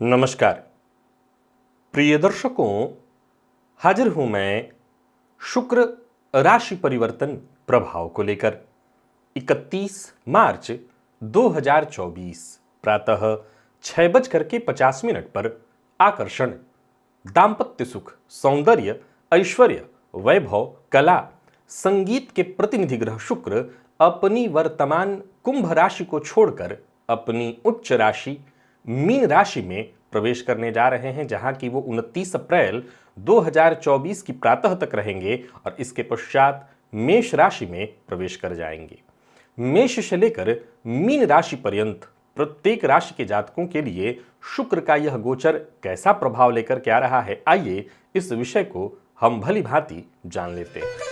नमस्कार प्रिय दर्शकों, हाजिर हूं मैं शुक्र राशि परिवर्तन प्रभाव को लेकर। 31 मार्च 2024 प्रातः 6:50 पर आकर्षण, दाम्पत्य सुख, सौंदर्य, ऐश्वर्य, वैभव, कला, संगीत के प्रतिनिधि ग्रह शुक्र अपनी वर्तमान कुंभ राशि को छोड़कर अपनी उच्च राशि मीन राशि में प्रवेश करने जा रहे हैं, जहां की वो 29 अप्रैल 2024 की प्रातः तक रहेंगे और इसके पश्चात मेष राशि में प्रवेश कर जाएंगे। मेष से लेकर मीन राशि पर्यंत प्रत्येक राशि के जातकों के लिए शुक्र का यह गोचर कैसा प्रभाव लेकर के आ रहा है, आइए इस विषय को हम भली भांति जान लेते हैं।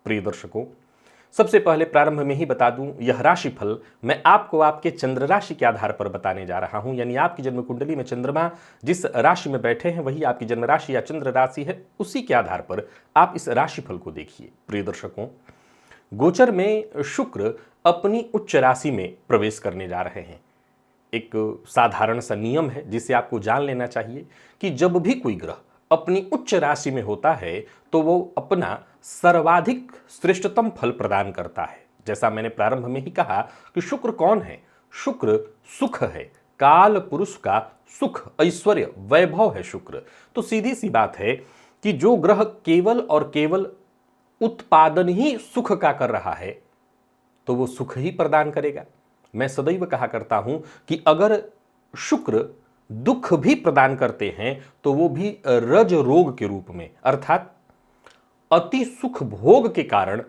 प्रिय दर्शकों, सबसे पहले प्रारंभ में ही बता दूं, यह राशिफल मैं आपको आपके चंद्र राशि के आधार पर बताने जा रहा हूं। यानी आपकी जन्म कुंडली में चंद्रमा जिस राशि में बैठे हैं वही आपकी जन्म राशि या चंद्र राशि है, उसी के आधार पर आप इस राशिफल को देखिए। प्रिय दर्शकों, गोचर में शुक्र अपनी उच्च राशि में प्रवेश करने जा रहे हैं। एक साधारण सा नियम है जिसे आपको जान लेना चाहिए कि जब भी कोई ग्रह अपनी उच्च राशि में होता है तो वो अपना सर्वाधिक श्रेष्ठतम फल प्रदान करता है। जैसा मैंने प्रारंभ में ही कहा कि शुक्र कौन है? शुक्र सुख है, काल पुरुष का सुख, ऐश्वर्य, वैभव है शुक्र। तो सीधी सी बात है कि जो ग्रह केवल और केवल उत्पादन ही सुख का कर रहा है तो वो सुख ही प्रदान करेगा। मैं सदैव कहा करता हूं कि अगर शुक्र दुख भी प्रदान करते हैं तो वो भी रज रोग के रूप में, अर्थात अति सुख भोग के कारण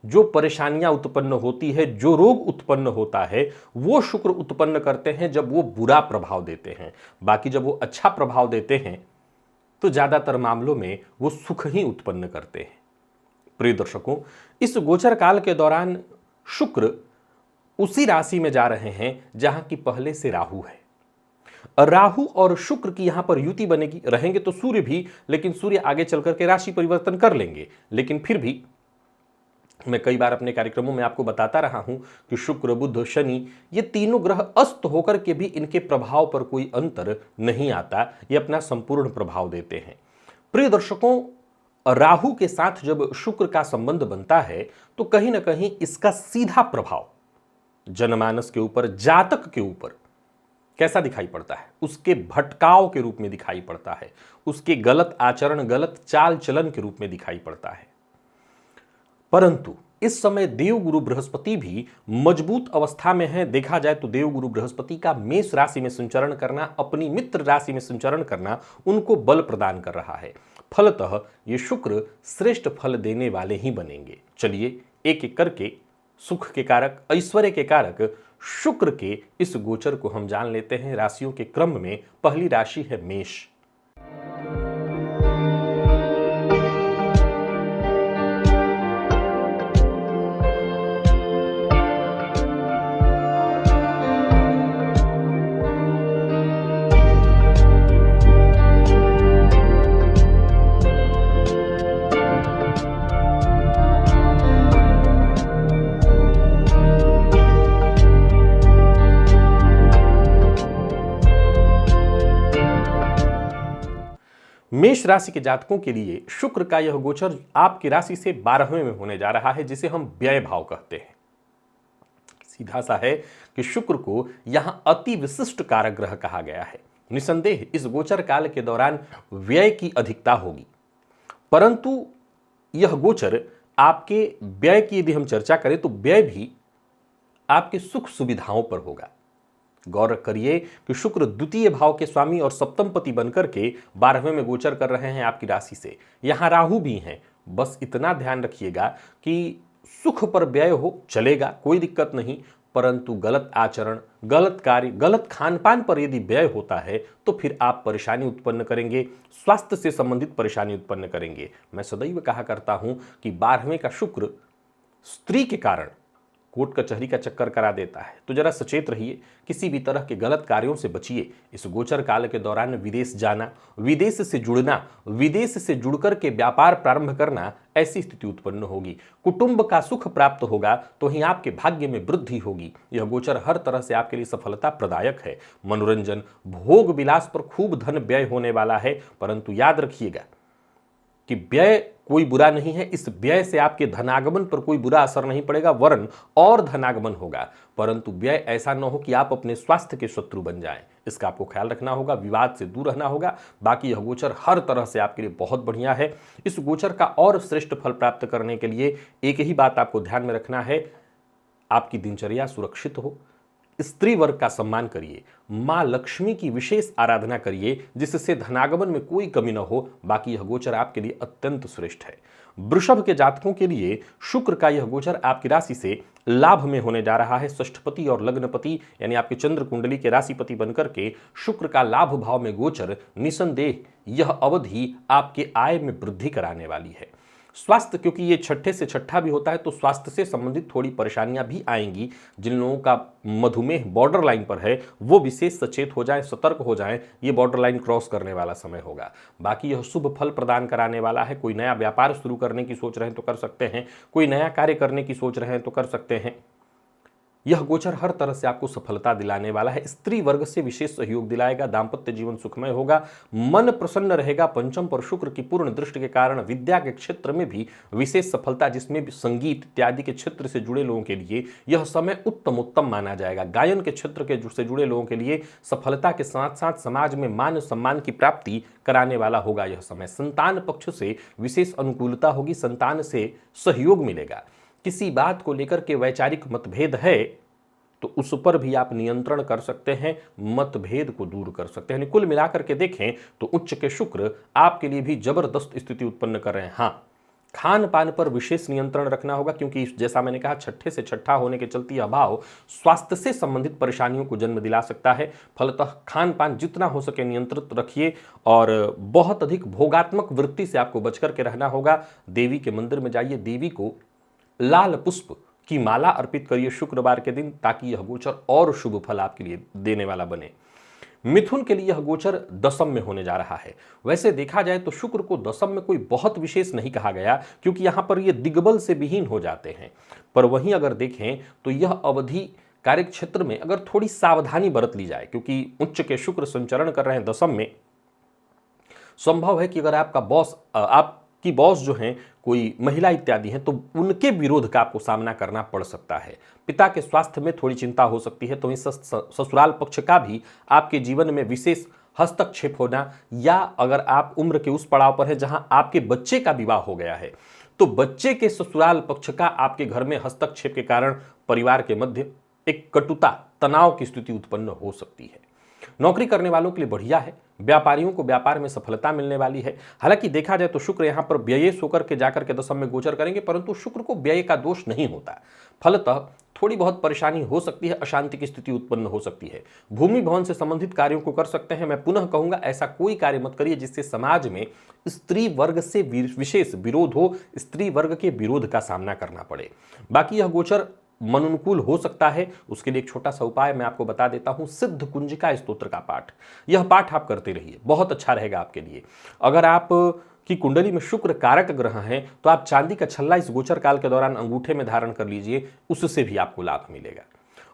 जो परेशानियां उत्पन्न होती है, जो रोग उत्पन्न होता है, वो शुक्र उत्पन्न करते हैं जब वो बुरा प्रभाव देते हैं। बाकी जब वो अच्छा प्रभाव देते हैं तो ज्यादातर मामलों में वो सुख ही उत्पन्न करते हैं। प्रिय दर्शकों, इस गोचर काल के दौरान शुक्र उसी राशि में जा रहे हैं जहां की पहले से राहु है। राहु और शुक्र की यहां पर युति बनेगी। रहेंगे तो सूर्य भी, लेकिन सूर्य आगे चलकर के राशि परिवर्तन कर लेंगे। लेकिन फिर भी मैं कई बार अपने कार्यक्रमों में आपको बताता रहा हूं कि शुक्र, बुध, शनि, ये तीनों ग्रह अस्त होकर के भी इनके प्रभाव पर कोई अंतर नहीं आता, ये अपना संपूर्ण प्रभाव देते हैं। प्रिय दर्शकों, राहु के साथ जब शुक्र का संबंध बनता है तो कहीं ना कहीं इसका सीधा प्रभाव जनमानस के ऊपर, जातक के ऊपर कैसा दिखाई पड़ता है? उसके भटकाव के रूप में दिखाई पड़ता है, उसके गलत आचरण, गलत चाल चलन के रूप में दिखाई पड़ता है। परंतु इस समय देवगुरु बृहस्पति भी मजबूत अवस्था में है। देखा जाए तो देवगुरु बृहस्पति का मेष राशि में संचरण करना, अपनी मित्र राशि में संचरण करना उनको बल प्रदान कर रहा है। फलतः ये शुक्र श्रेष्ठ फल देने वाले ही बनेंगे। चलिए एक एक करके सुख के कारक, ऐश्वर्य के कारक शुक्र के इस गोचर को हम जान लेते हैं। राशियों के क्रम में पहली राशि है मेष। मेष राशि के जातकों के लिए शुक्र का यह गोचर आपकी राशि से 12वें में होने जा रहा है, जिसे हम व्यय भाव कहते हैं। सीधा सा है कि शुक्र को यहां अति विशिष्ट कारक ग्रह कहा गया है। निसंदेह इस गोचर काल के दौरान व्यय की अधिकता होगी, परंतु यह गोचर आपके व्यय की यदि हम चर्चा करें तो व्यय भी आपके सुख सुविधाओं पर होगा। गौर करिए कि शुक्र द्वितीय भाव के स्वामी और सप्तम पति बनकर के 12वें में गोचर कर रहे हैं आपकी राशि से। यहां राहु भी हैं। बस इतना ध्यान रखिएगा कि सुख पर व्यय हो चलेगा, कोई दिक्कत नहीं, परंतु गलत आचरण, गलत कार्य, गलत खान पान पर यदि व्यय होता है तो फिर आप परेशानी उत्पन्न करेंगे, स्वास्थ्य से संबंधित परेशानी उत्पन्न करेंगे। मैं सदैव कहा करता हूं कि 12वें का शुक्र स्त्री के कारण कोर्ट कचहरी का चक्कर करा देता है। तो जरा सचेत रहिए, किसी भी तरह के गलत कार्यों से बचिए। इस गोचर काल के दौरान विदेश जाना, विदेश से जुड़ना, विदेश से जुड़कर के व्यापार प्रारंभ करना, ऐसी स्थिति उत्पन्न होगी। कुटुंब का सुख प्राप्त होगा तो ही आपके भाग्य में वृद्धि होगी। यह गोचर हर तरह से आपके लिए सफलता प्रदायक है। मनोरंजन, भोग विलास पर खूब धन व्यय होने वाला है, परंतु याद रखिएगा कि व्यय कोई बुरा नहीं है। इस व्यय से आपके धनागमन पर कोई बुरा असर नहीं पड़ेगा, वरन और धनागमन होगा। परंतु व्यय ऐसा न हो कि आप अपने स्वास्थ्य के शत्रु बन जाएं, इसका आपको ख्याल रखना होगा। विवाद से दूर रहना होगा। बाकी यह गोचर हर तरह से आपके लिए बहुत बढ़िया है। इस गोचर का और श्रेष्ठ फल प्राप्त करने के लिए एक ही बात आपको ध्यान में रखना है, आपकी दिनचर्या सुरक्षित हो, स्त्री वर्ग का सम्मान करिए, मां लक्ष्मी की विशेष आराधना करिए, जिससे धनागमन में कोई कमी न हो। बाकी यह गोचर आपके लिए अत्यंत श्रेष्ठ है। वृषभ के जातकों के लिए शुक्र का यह गोचर आपकी राशि से लाभ में होने जा रहा है। षष्ठपति और लग्नपति यानी आपके चंद्र कुंडली के राशिपति बनकर के शुक्र का लाभ भाव में गोचर निसंदेह यह अवधि आपके आय में वृद्धि कराने वाली है। स्वास्थ्य, क्योंकि ये छठे से छठा भी होता है, तो स्वास्थ्य से संबंधित थोड़ी परेशानियां भी आएंगी। जिन लोगों का मधुमेह बॉर्डर लाइन पर है वो विशेष सचेत हो जाएं, सतर्क हो जाएं, ये बॉर्डर लाइन क्रॉस करने वाला समय होगा। बाकी यह शुभ फल प्रदान कराने वाला है। कोई नया व्यापार शुरू करने की सोच रहे हैं तो कर सकते हैं, कोई नया कार्य करने की सोच रहे हैं तो कर सकते हैं। यह गोचर हर तरह से आपको सफलता दिलाने वाला है। स्त्री वर्ग से विशेष सहयोग दिलाएगा। दाम्पत्य जीवन सुखमय होगा, मन प्रसन्न रहेगा। पंचम पर शुक्र की पूर्ण दृष्टि के कारण विद्या के क्षेत्र में भी विशेष सफलता, जिसमें भी संगीत इत्यादि के क्षेत्र से जुड़े लोगों के लिए यह समय उत्तम माना जाएगा। गायन के क्षेत्र से जुड़े लोगों के लिए सफलता के साथ साथ समाज में मान सम्मान की प्राप्ति कराने वाला होगा यह समय। संतान पक्ष से विशेष अनुकूलता होगी, संतान से सहयोग मिलेगा। किसी बात को लेकर के वैचारिक मतभेद है तो उस पर भी आप नियंत्रण कर सकते हैं, मतभेद को दूर कर सकते हैं। कुल मिलाकर के देखें तो उच्च के शुक्र आपके लिए भी जबरदस्त स्थिति उत्पन्न कर रहे हैं। हाँ, खान पान पर विशेष नियंत्रण रखना होगा, क्योंकि जैसा मैंने कहा छठे से छठा होने के चलते यह भाव स्वास्थ्य से संबंधित परेशानियों को जन्म दिला सकता है। फलतः खान पान जितना हो सके नियंत्रित रखिए और बहुत अधिक भोगात्मक वृत्ति से आपको बचकर के रहना होगा। देवी के मंदिर में जाइए, देवी को लाल पुष्प की माला अर्पित करिए शुक्रवार के दिन, ताकि यह गोचर और शुभ फल आपके लिए देने वाला बने। मिथुन के लिए यह गोचर दशम में होने जा रहा है। वैसे देखा जाए तो शुक्र को दशम में कोई बहुत विशेष नहीं कहा गया, क्योंकि यहां पर ये दिग्बल से विहीन हो जाते हैं। पर वहीं अगर देखें तो यह अवधि कार्य क्षेत्र में अगर थोड़ी सावधानी बरत ली जाए, क्योंकि उच्च के शुक्र संचरण कर रहे हैं दशम में, संभव है कि अगर आपका आपकी बॉस जो हैं कोई महिला इत्यादि हैं तो उनके विरोध का आपको सामना करना पड़ सकता है। पिता के स्वास्थ्य में थोड़ी चिंता हो सकती है। तो इस ससुराल पक्ष का भी आपके जीवन में विशेष हस्तक्षेप होना, या अगर आप उम्र के उस पड़ाव पर हैं जहां आपके बच्चे का विवाह हो गया है तो बच्चे के ससुराल पक्ष का आपके घर में हस्तक्षेप के कारण परिवार के मध्य एक कटुता, तनाव की स्थिति उत्पन्न हो सकती है। नौकरी करने वालों के लिए बढ़िया है। व्यापारियों को व्यापार में सफलता मिलने वाली है। हालांकि देखा जाए तो शुक्र यहां पर व्ययेश होकर के जाकर के दशम में गोचर करेंगे, परंतु शुक्र को व्यय का दोष नहीं होता। फलतः थोड़ी बहुत परेशानी हो सकती है, अशांति की स्थिति उत्पन्न हो सकती है। भूमि भवन से संबंधित कार्यों को कर सकते हैं। मैं पुनः कहूंगा, ऐसा कोई कार्य मत करिए जिससे समाज में स्त्री वर्ग से विशेष विरोध हो, स्त्री वर्ग के विरोध का सामना करना पड़े। बाकी यह गोचर मनोनुकूल हो सकता है, उसके लिए एक छोटा सा उपाय मैं आपको बता देता हूं। सिद्ध कुंजिका स्तोत्र का पाठ, यह पाठ आप करते रहिए, बहुत अच्छा रहेगा आपके लिए। अगर आप की कुंडली में शुक्र कारक ग्रह हैं तो आप चांदी का छल्ला इस गोचर काल के दौरान अंगूठे में धारण कर लीजिए, उससे भी आपको लाभ मिलेगा।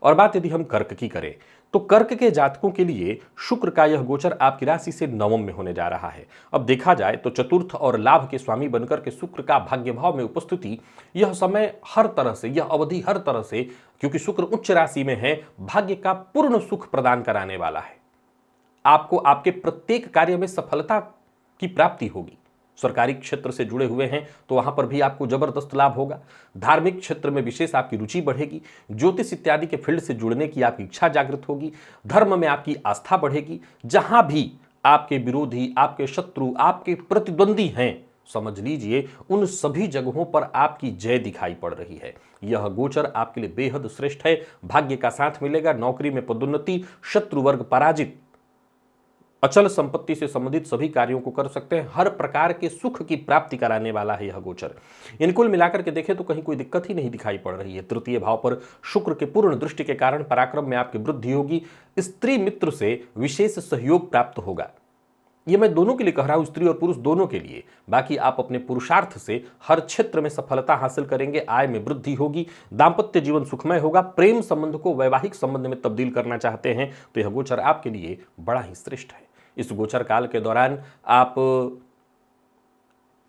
और बात यदि हम कर्क की करें तो कर्क के जातकों के लिए शुक्र का यह गोचर आपकी राशि से नवम में होने जा रहा है। अब देखा जाए तो चतुर्थ और लाभ के स्वामी बनकर के शुक्र का भाग्य भाव में उपस्थिति, यह समय हर तरह से, यह अवधि हर तरह से, क्योंकि शुक्र उच्च राशि में है, भाग्य का पूर्ण सुख प्रदान कराने वाला है। आपको आपके प्रत्येक कार्य में सफलता की प्राप्ति होगी। सरकारी क्षेत्र से जुड़े हुए हैं तो वहां पर भी आपको जबरदस्त लाभ होगा। धार्मिक क्षेत्र में विशेष आपकी रुचि बढ़ेगी। ज्योतिष इत्यादि के फील्ड से जुड़ने की आपकी इच्छा जागृत होगी। धर्म में आपकी आस्था बढ़ेगी। जहां भी आपके विरोधी, आपके शत्रु, आपके प्रतिद्वंदी हैं, समझ लीजिए उन सभी जगहों पर आपकी जय दिखाई पड़ रही है। यह गोचर आपके लिए बेहद श्रेष्ठ है। भाग्य का साथ मिलेगा। नौकरी में पदोन्नति, शत्रु वर्ग पराजित, अचल संपत्ति से संबंधित सभी कार्यों को कर सकते हैं। हर प्रकार के सुख की प्राप्ति कराने वाला है यह गोचर। इन कुल मिलाकर के देखें तो कहीं कोई दिक्कत ही नहीं दिखाई पड़ रही है। तृतीय भाव पर शुक्र के पूर्ण दृष्टि के कारण पराक्रम में आपकी वृद्धि होगी। स्त्री मित्र से विशेष सहयोग प्राप्त होगा। ये मैं दोनों के लिए कह रहा हूं, स्त्री और पुरुष दोनों के लिए। बाकी आप अपने पुरुषार्थ से हर क्षेत्र में सफलता हासिल करेंगे। आय में वृद्धि होगी। दाम्पत्य जीवन सुखमय होगा। प्रेम संबंध को वैवाहिक संबंध में तब्दील करना चाहते हैं तो यह गोचर आपके लिए बड़ा ही श्रेष्ठ है। इस गोचर काल के दौरान आप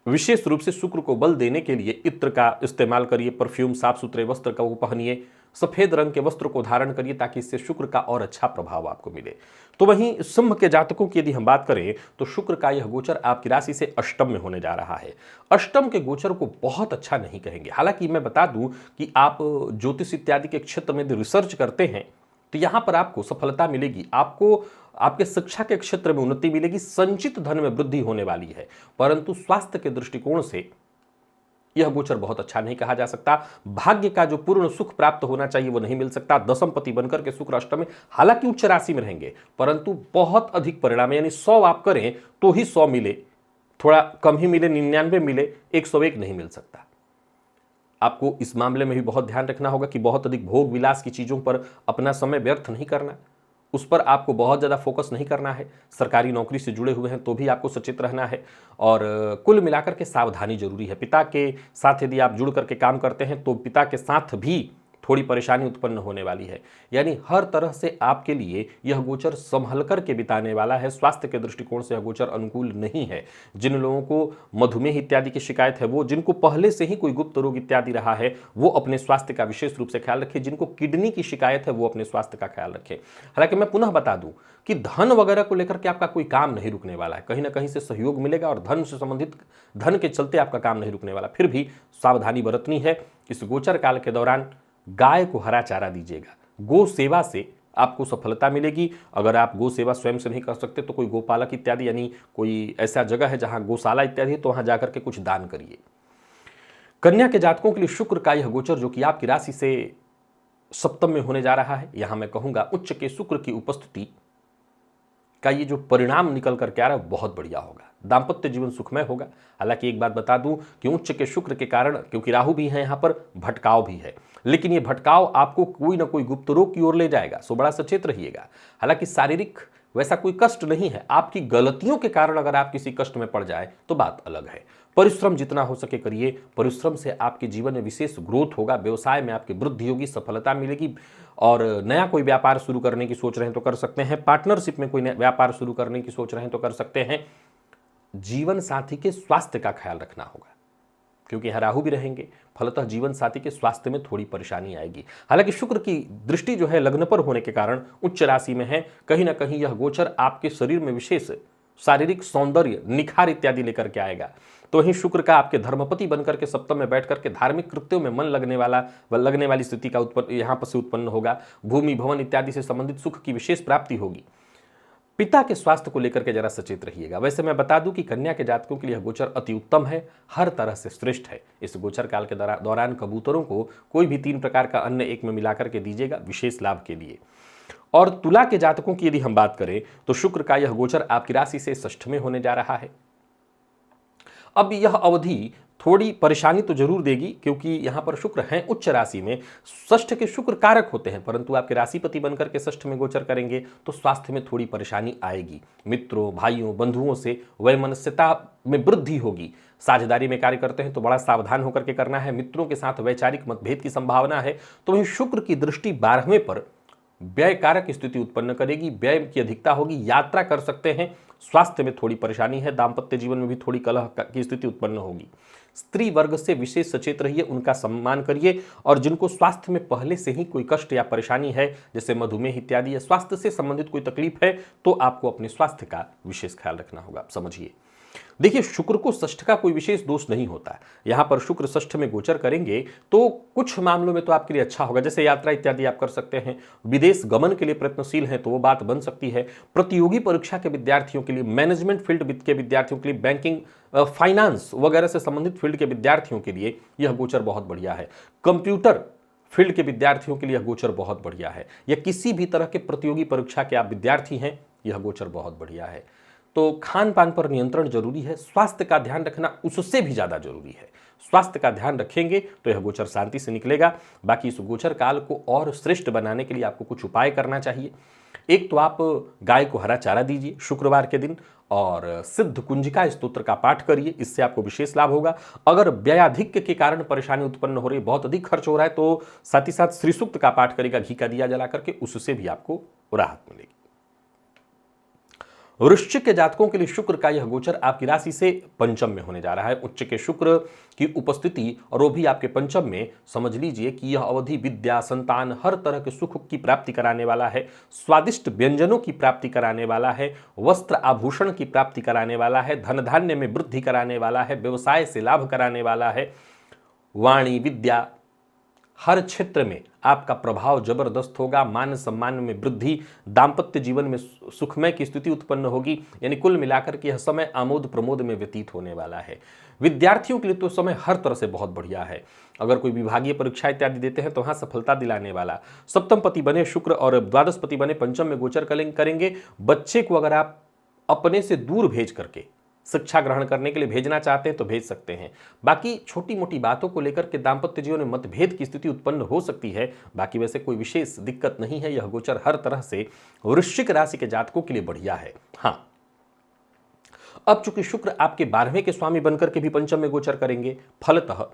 विशेष रूप से शुक्र को बल देने के लिए इत्र का इस्तेमाल करिए। परफ्यूम, साफ सुथरे वस्त्र का वो पहनिए। सफेद रंग के वस्त्र को धारण करिए ताकि इससे शुक्र का और अच्छा प्रभाव आपको मिले। तो वहीं सिंह के जातकों की यदि हम बात करें तो शुक्र का यह गोचर आपकी राशि से अष्टम में होने जा रहा है। अष्टम के गोचर को बहुत अच्छा नहीं कहेंगे। हालांकि मैं बता दूं कि आप ज्योतिष इत्यादि के क्षेत्र में यदि रिसर्च करते हैं तो यहां पर आपको सफलता मिलेगी। आपको आपके शिक्षा के क्षेत्र में उन्नति मिलेगी। संचित धन में वृद्धि होने वाली है। परंतु स्वास्थ्य के दृष्टिकोण से यह गोचर बहुत अच्छा नहीं कहा जा सकता। भाग्य का जो पूर्ण सुख प्राप्त होना चाहिए वो नहीं मिल सकता। दशमपति बनकर के शुक्र अष्टम में, हालांकि उच्च राशि में रहेंगे, परंतु बहुत अधिक परिणाम, यानी 100 आप करें तो ही 100 मिले, थोड़ा कम ही मिले, 99 मिले, 101 नहीं मिल सकता। आपको इस मामले में भी बहुत ध्यान रखना होगा कि बहुत अधिक भोग विलास की चीजों पर अपना समय व्यर्थ नहीं करना। उस पर आपको बहुत ज़्यादा फोकस नहीं करना है। सरकारी नौकरी से जुड़े हुए हैं तो भी आपको सचेत रहना है। और कुल मिलाकर के सावधानी जरूरी है। पिता के साथ यदि आप जुड़ करके काम करते हैं तो पिता के साथ भी थोड़ी परेशानी उत्पन्न होने वाली है। यानी हर तरह से आपके लिए यह गोचर संभल कर के बिताने वाला है। स्वास्थ्य के दृष्टिकोण से यह गोचर अनुकूल नहीं है। जिन लोगों को मधुमेह इत्यादि की शिकायत है, वो जिनको पहले से ही कोई गुप्त रोग इत्यादि रहा है, वो अपने स्वास्थ्य का विशेष रूप से ख्याल रखें। जिनको किडनी की शिकायत है वो अपने स्वास्थ्य का ख्याल रखें। हालांकि मैं पुनः बता दूं कि धन वगैरह को लेकर के आपका कोई काम नहीं रुकने वाला है। कहीं ना कहीं से सहयोग मिलेगा और धन से संबंधित धन के चलते आपका काम नहीं रुकने वाला। फिर भी सावधानी बरतनी है। इस गोचर काल के दौरान गाय को हरा चारा दीजिएगा। गो सेवा से आपको सफलता मिलेगी। अगर आप गो सेवा स्वयं से नहीं कर सकते तो कोई गोपालक इत्यादि, यानी कोई ऐसा जगह है जहां गौशाला इत्यादि है तो वहां जाकर के कुछ दान करिए। कन्या के जातकों के लिए शुक्र का यह गोचर जो कि आपकी राशि से सप्तम में होने जा रहा है, यहां मैं कहूंगा उच्च के शुक्र की उपस्थिति का ये जो परिणाम निकल करके आ रहा है बहुत बढ़िया होगा। दाम्पत्य जीवन सुखमय होगा। हालांकि एक बात बता दूं कि उच्च के शुक्र के कारण, क्योंकि राहु भी है यहां पर, भटकाव भी है। लेकिन ये भटकाव आपको कोई ना कोई गुप्त रोग की ओर ले जाएगा, सो बड़ा सचेत रहिएगा। हालांकि शारीरिक वैसा कोई कष्ट नहीं है। आपकी गलतियों के कारण अगर आप किसी कष्ट में पड़ जाए तो बात अलग है। परिश्रम जितना हो सके करिए। परिश्रम से आपके जीवन में विशेष ग्रोथ होगा। व्यवसाय में आपकी वृद्धि होगी, सफलता मिलेगी। और नया कोई व्यापार शुरू करने की सोच रहे हैं तो कर सकते हैं। पार्टनरशिप में कोई व्यापार शुरू करने की सोच रहे हैं तो कर सकते हैं। जीवन साथी के स्वास्थ्य का ख्याल रखना होगा, क्योंकि यहाँ राहु भी रहेंगे। फलतः जीवन साथी के स्वास्थ्य में थोड़ी परेशानी आएगी। हालांकि शुक्र की दृष्टि जो है लग्न पर होने के कारण उच्च राशि में है। कहीं ना कहीं यह गोचर आपके शरीर में विशेष शारीरिक सौंदर्य, निखार इत्यादि लेकर के आएगा। तो वहीं शुक्र का आपके धर्मपति बनकर के सप्तम में बैठ करके धार्मिक कृत्यों में मन लगने वाली स्थिति का यहाँ पर से उत्पन्न होगा। भूमि, भवन इत्यादि से संबंधित सुख की विशेष प्राप्ति होगी। पिता के स्वास्थ्य को लेकर के जरा सचेत रहिएगा। वैसे मैं बता दूं कि कन्या के जातकों के लिए यह गोचर अति उत्तम है, हर तरह से श्रेष्ठ है। इस गोचर काल के दौरान कबूतरों को कोई भी 3 प्रकार का अन्न एक में मिलाकर के दीजिएगा विशेष लाभ के लिए। और तुला के जातकों की यदि हम बात करें तो शुक्र का यह गोचर आपकी राशि से षष्ठ में होने जा रहा है। अब यह अवधि थोड़ी परेशानी तो जरूर देगी, क्योंकि यहां पर शुक्र हैं उच्च राशि में। षष्ठ के शुक्र कारक होते हैं, परंतु आपके राशिपति बनकर के षष्ठ में गोचर करेंगे तो स्वास्थ्य में थोड़ी परेशानी आएगी। मित्रों, भाइयों, बंधुओं से वैमनस्यता में वृद्धि होगी। साझेदारी में कार्य करते हैं तो बड़ा सावधान होकर के करना है। मित्रों के साथ वैचारिक मतभेद की संभावना है। तो वहीं शुक्र की दृष्टि 12वें पर व्यय कारक स्थिति उत्पन्न करेगी। व्यय की अधिकता होगी। यात्रा कर सकते हैं। स्वास्थ्य में थोड़ी परेशानी है। दाम्पत्य जीवन में भी थोड़ी कलह की स्थिति उत्पन्न होगी। स्त्री वर्ग से विशेष सचेत रहिए, उनका सम्मान करिए। और जिनको स्वास्थ्य में पहले से ही कोई कष्ट या परेशानी है, जैसे मधुमेह इत्यादि, या स्वास्थ्य से संबंधित कोई तकलीफ है, तो आपको अपने स्वास्थ्य का विशेष ख्याल रखना होगा। समझिए, देखिए, शुक्र को षष्ठ का कोई विशेष दोष नहीं होता। यहां पर शुक्र षष्ठ में गोचर करेंगे तो कुछ मामलों में तो आपके लिए अच्छा होगा, जैसे यात्रा इत्यादि आप कर सकते हैं। विदेश गमन के लिए प्रयत्नशील हैं तो वो बात बन सकती है। प्रतियोगी परीक्षा के विद्यार्थियों के लिए, मैनेजमेंट फील्ड के विद्यार्थियों के लिए, बैंकिंग, फाइनेंस वगैरह से संबंधित फील्ड के विद्यार्थियों के लिए यह गोचर बहुत बढ़िया है। कंप्यूटर फील्ड के विद्यार्थियों के लिए यह गोचर बहुत बढ़िया है। या किसी भी तरह के प्रतियोगी परीक्षा के आप विद्यार्थी हैं यह गोचर बहुत बढ़िया है। तो खान पान पर नियंत्रण जरूरी है, स्वास्थ्य का ध्यान रखना उससे भी ज़्यादा जरूरी है। स्वास्थ्य का ध्यान रखेंगे तो यह गोचर शांति से निकलेगा। बाकी इस गोचर काल को और श्रेष्ठ बनाने के लिए आपको कुछ उपाय करना चाहिए। एक तो आप गाय को हरा चारा दीजिए शुक्रवार के दिन, और सिद्ध कुंजिका स्तोत्र का पाठ करिए, इससे आपको विशेष लाभ होगा। अगर व्ययाधिक्य के कारण परेशानी उत्पन्न हो रही है, बहुत अधिक खर्च हो रहा है, तो साथ ही साथ श्री सूक्त का पाठ करेगा घी का दिया जला करके, उससे भी आपको राहत मिलेगी। वृश्चिक के जातकों के लिए शुक्र का यह गोचर आपकी राशि से पंचम में होने जा रहा है। उच्च के शुक्र की उपस्थिति और वो भी आपके पंचम में, समझ लीजिए कि यह अवधि विद्या, संतान, हर तरह के सुख की प्राप्ति कराने वाला है, स्वादिष्ट व्यंजनों की प्राप्ति कराने वाला है, वस्त्र आभूषण की प्राप्ति कराने वाला है, धन धान्य में वृद्धि कराने वाला है, व्यवसाय से लाभ कराने वाला है, वाणी विद्या हर क्षेत्र में आपका प्रभाव जबरदस्त होगा, मान सम्मान में वृद्धि, दाम्पत्य जीवन में सुखमय की स्थिति उत्पन्न होगी। यानी कुल मिलाकर के यह समय आमोद प्रमोद में व्यतीत होने वाला है। विद्यार्थियों के लिए तो समय हर तरह से बहुत बढ़िया है। अगर कोई विभागीय परीक्षा इत्यादि देते हैं तो वहां सफलता दिलाने वाला। सप्तम पति बने शुक्र और द्वादश पति बने पंचम में गोचर करेंगे। बच्चे को अगर आप अपने से दूर भेज करके शिक्षा ग्रहण करने के लिए भेजना चाहते हैं तो भेज सकते हैं। बाकी छोटी मोटी बातों को लेकर के दाम्पत्य जीवन में मतभेद की स्थिति उत्पन्न हो सकती है। बाकी वैसे कोई विशेष दिक्कत नहीं है। यह गोचर हर तरह से वृश्चिक राशि के जातकों के लिए बढ़िया है। हाँ, अब चूंकि शुक्र आपके 12वें के स्वामी बनकर के भी पंचम में गोचर करेंगे, फलतः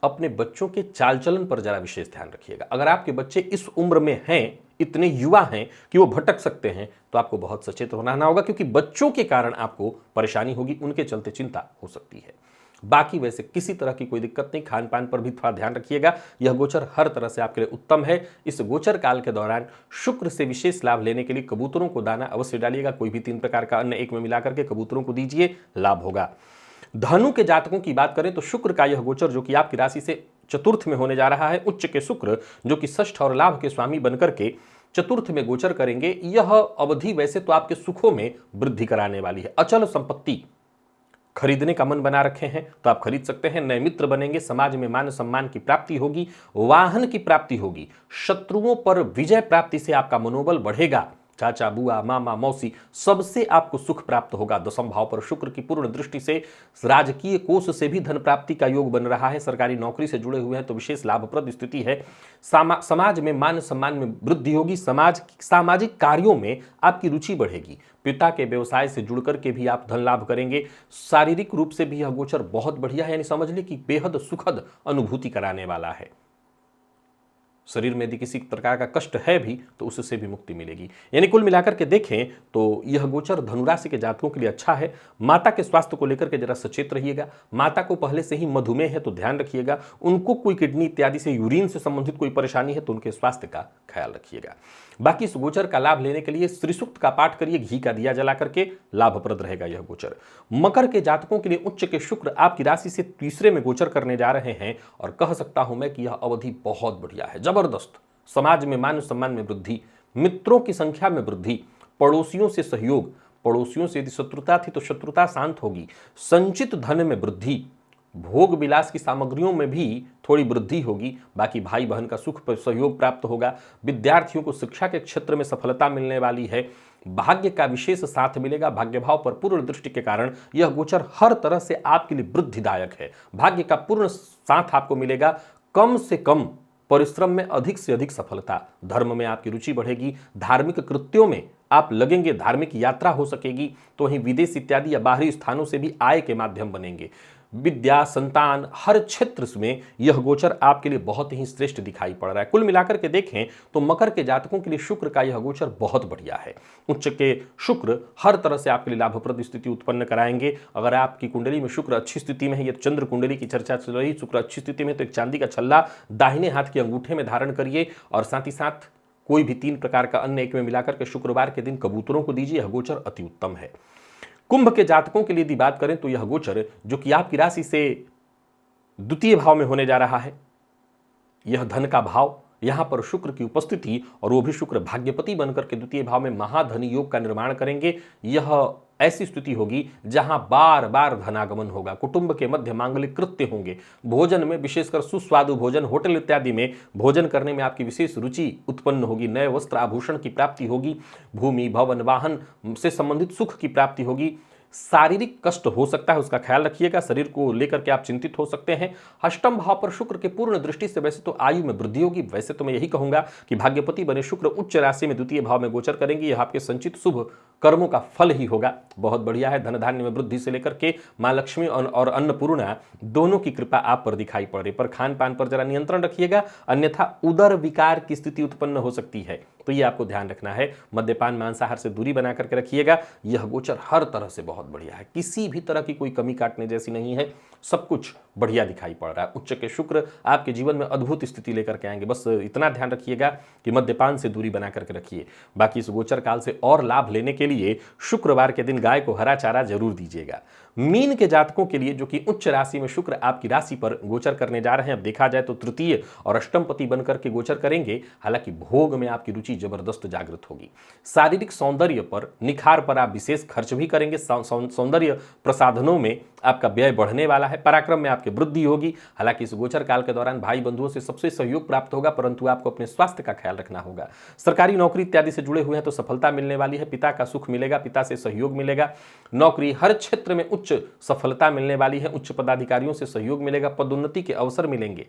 अपने बच्चों के चाल चलन पर जरा विशेष ध्यान रखिएगा। अगर आपके बच्चे इस उम्र में हैं, इतने युवा हैं कि वो भटक सकते हैं, तो आपको बहुत सचेत रहना होगा, क्योंकि बच्चों के कारण आपको परेशानी होगी, उनके चलते चिंता हो सकती है। बाकी वैसे किसी तरह की कोई दिक्कत नहीं। खान पान पर भी थोड़ा ध्यान रखिएगा। यह गोचर हर तरह से आपके लिए उत्तम है। इस गोचर काल के दौरान शुक्र से विशेष लाभ लेने के लिए कबूतरों को दाना अवश्य डालिएगा। कोई भी 3 प्रकार का अन्न एक में मिलाकर के कबूतरों को दीजिए, लाभ होगा। धनु के जातकों की बात करें तो शुक्र का यह गोचर जो कि आपकी राशि से चतुर्थ में होने जा रहा है, उच्च के शुक्र जो कि षष्ठ और लाभ के स्वामी बनकर के चतुर्थ में गोचर करेंगे। यह अवधि वैसे तो आपके सुखों में वृद्धि कराने वाली है। अचल संपत्ति खरीदने का मन बना रखे हैं तो आप खरीद सकते हैं। नए मित्र बनेंगे, समाज में मान सम्मान की प्राप्ति होगी, वाहन की प्राप्ति होगी, शत्रुओं पर विजय प्राप्ति से आपका मनोबल बढ़ेगा। चाचा, बुआ, मामा, मौसी सबसे आपको सुख प्राप्त होगा। दशम भाव पर शुक्र की पूर्ण दृष्टि से राजकीय कोष से भी धन प्राप्ति का योग बन रहा है। सरकारी नौकरी से जुड़े हुए हैं तो विशेष लाभप्रद स्थिति है। समाज में मान सम्मान में वृद्धि होगी। सामाजिक कार्यों में आपकी रुचि बढ़ेगी। पिता के व्यवसाय से जुड़कर के भी आप धन लाभ करेंगे। शारीरिक रूप से भी यह गोचर बहुत बढ़िया है, यानी समझ लीजिए कि बेहद सुखद अनुभूति कराने वाला है। शरीर में यदि किसी प्रकार का कष्ट है भी तो उससे भी मुक्ति मिलेगी। यानी कुल मिलाकर के देखें तो यह गोचर धनुराशि के जातकों के लिए अच्छा है। माता के स्वास्थ्य को लेकर के जरा सचेत रहिएगा। माता को पहले से ही मधुमेह है तो ध्यान रखिएगा। उनको कोई किडनी इत्यादि से, यूरिन से संबंधित कोई परेशानी है तो उनके स्वास्थ्य का ख्याल रखिएगा। बाकी इस गोचर का लाभ लेने के लिए श्री सूक्त का पाठ करिए, घी का दिया जला करके, लाभप्रद रहेगा यह गोचर। मकर के जातकों के लिए उच्च के शुक्र आपकी राशि से तीसरे में गोचर करने जा रहे हैं और कह सकता हूं मैं कि यह अवधि बहुत बढ़िया है, जबरदस्त। समाज में मान सम्मान में वृद्धि, मित्रों की संख्या में वृद्धि, पड़ोसियों से सहयोग, पड़ोसियों से यदि शत्रुता थी तो शत्रुता शांत होगी, संचित धन में वृद्धि, भोग विलास की सामग्रियों में भी थोड़ी वृद्धि होगी। बाकी भाई बहन का सुख पर सहयोग प्राप्त होगा। विद्यार्थियों को शिक्षा के क्षेत्र में सफलता मिलने वाली है। भाग्य का विशेष साथ मिलेगा। भाग्य भाव पर पूर्ण दृष्टि के कारण यह गोचर हर तरह से आपके लिए वृद्धिदायक है। भाग्य का पूर्ण साथ आपको मिलेगा। कम से कम परिश्रम में अधिक से अधिक सफलता। धर्म में आपकी रुचि बढ़ेगी। धार्मिक कृत्यों में आप लगेंगे। धार्मिक यात्रा हो सकेगी। तो वहीं विदेश इत्यादि या बाहरी स्थानों से भी आय के माध्यम बनेंगे। विद्या, संतान, हर क्षेत्र में यह गोचर आपके लिए बहुत ही श्रेष्ठ दिखाई पड़ रहा है। कुल मिलाकर के देखें तो मकर के जातकों के लिए शुक्र का यह गोचर बहुत बढ़िया है। उच्च के शुक्र हर तरह से आपके लिए लाभप्रद स्थिति उत्पन्न कराएंगे। अगर आपकी कुंडली में शुक्र अच्छी स्थिति में है, यह चंद्र कुंडली की चर्चा चल रही, शुक्र अच्छी स्थिति में, तो एक चांदी का छल्ला दाहिने हाथ के अंगूठे में धारण करिए और साथ ही साथ कोई भी 3 प्रकार का अन्न एक में मिलाकर के शुक्रवार के दिन कबूतरों को दीजिए। यह गोचर अति उत्तम है। कुंभ के जातकों के लिए यदि बात करें तो यह गोचर जो कि आपकी राशि से द्वितीय भाव में होने जा रहा है, यह धन का भाव, यहां पर शुक्र की उपस्थिति और वो भी शुक्र भाग्यपति बनकर के द्वितीय भाव में महाधनी योग का निर्माण करेंगे। यह ऐसी स्थिति होगी जहां बार बार धनागमन होगा, कुटुंब के मध्य मांगलिक कृत्य होंगे, भोजन में विशेषकर सुस्वादु भोजन, होटल इत्यादि में भोजन करने में आपकी विशेष रुचि उत्पन्न होगी, नए वस्त्र आभूषण की प्राप्ति होगी, भूमि भवन वाहन से संबंधित सुख की प्राप्ति होगी। शारीरिक कष्ट हो सकता है, उसका ख्याल रखिएगा, शरीर को लेकर के आप चिंतित हो सकते हैं। अष्टम भाव पर शुक्र के पूर्ण दृष्टि से वैसे तो आयु में वृद्धि होगी। वैसे तो मैं यही कहूंगा कि भाग्यपति बने शुक्र उच्च राशि में द्वितीय भाव में गोचर करेंगे, यह आपके संचित शुभ कर्मों का फल ही होगा। बहुत बढ़िया है। धन धान्य में वृद्धि से लेकर के मां लक्ष्मी और अन्नपूर्णा दोनों की कृपा आप पर दिखाई पड़ रही। पर खान पान पर जरा नियंत्रण रखिएगा, अन्यथा उदर विकार की स्थिति उत्पन्न हो सकती है, तो ये आपको ध्यान रखना है। मद्यपान मांसाहार से दूरी बना करके रखिएगा। यह गोचर हर तरह से बहुत बढ़िया है, किसी भी तरह की कोई कमी काटने जैसी नहीं है, सब कुछ बढ़िया दिखाई पड़ रहा है। उच्च के शुक्र आपके जीवन में अद्भुत स्थिति लेकर के आएंगे। बस इतना ध्यान रखिएगा कि मद्यपान से दूरी बना करके रखिए। बाकी इस गोचर काल से और लाभ लेने के लिए शुक्रवार के दिन गाय को हरा चारा जरूर दीजिएगा। मीन के जातकों के लिए, जो कि उच्च राशि में शुक्र आपकी राशि पर गोचर करने जा रहे हैं, अब देखा जाए तो तृतीय और अष्टम पति बनकर के गोचर करेंगे। हालांकि भोग में आपकी रुचि जबरदस्त जागृत होगी। शारीरिक सौंदर्य पर, निखार पर आप विशेष खर्च भी करेंगे। सौंदर्य प्रसाधनों में आपका व्यय बढ़ने वाला है। पराक्रम में आपकी वृद्धि होगी। हालांकि इस गोचर काल के दौरान भाई बंधुओं से सबसे सहयोग प्राप्त होगा, परंतु आपको अपने स्वास्थ्य का ख्याल रखना होगा। सरकारी नौकरी इत्यादि से जुड़े हुए हैं तो सफलता मिलने वाली है। पिता का सुख मिलेगा, पिता से सहयोग मिलेगा। नौकरी हर क्षेत्र में उच्च सफलता मिलने वाली है। उच्च पदाधिकारियों से सहयोग मिलेगा, पदोन्नति के अवसर मिलेंगे।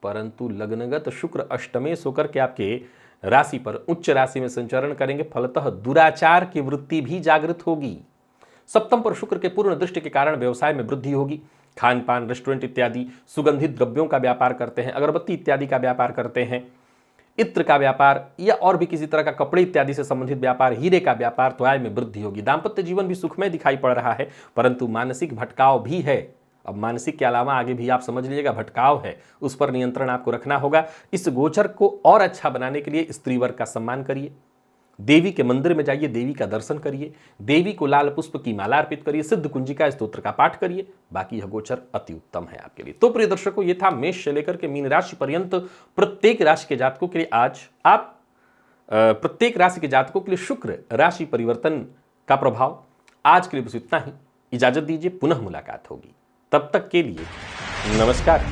परंतु लग्नगत शुक्र अष्टमेश होकर के आपके राशि पर उच्च राशि में संचरण करेंगे, फलतः दुराचार की वृत्ति भी जागृत होगी। सप्तम पर शुक्र के पूर्ण दृष्टि के कारण व्यवसाय में वृद्धि होगी। खान पान, रेस्टोरेंट इत्यादि, सुगंधित द्रव्यों का व्यापार करते हैं, अगरबत्ती इत्यादि का व्यापार करते हैं, इत्र का व्यापार या और भी किसी तरह का कपड़े इत्यादि से संबंधित व्यापार, हीरे का व्यापार, तो आय में वृद्धि होगी। दाम्पत्य जीवन भी सुखमय दिखाई पड़ रहा है, परंतु मानसिक भटकाव भी है। अब मानसिक के अलावा आगे भी आप समझ लीजिएगा भटकाव है, उस पर नियंत्रण आपको रखना होगा। इस गोचर को और अच्छा बनाने के लिए स्त्री वर्ग का सम्मान करिए, देवी के मंदिर में जाइए, देवी का दर्शन करिए, देवी को लाल पुष्प की माला अर्पित करिए, सिद्ध कुंजिका स्तोत्र का पाठ करिए। बाकी यह गोचर अति उत्तम है आपके लिए। तो प्रिय दर्शकों, ये था मेष से लेकर के मीन राशि पर्यंत प्रत्येक राशि के जातकों के लिए। आज आप प्रत्येक राशि के जातकों के लिए शुक्र राशि परिवर्तन का प्रभाव। आज के लिए बस इतना ही, इजाजत दीजिए, पुनः मुलाकात होगी। तब तक के लिए नमस्कार।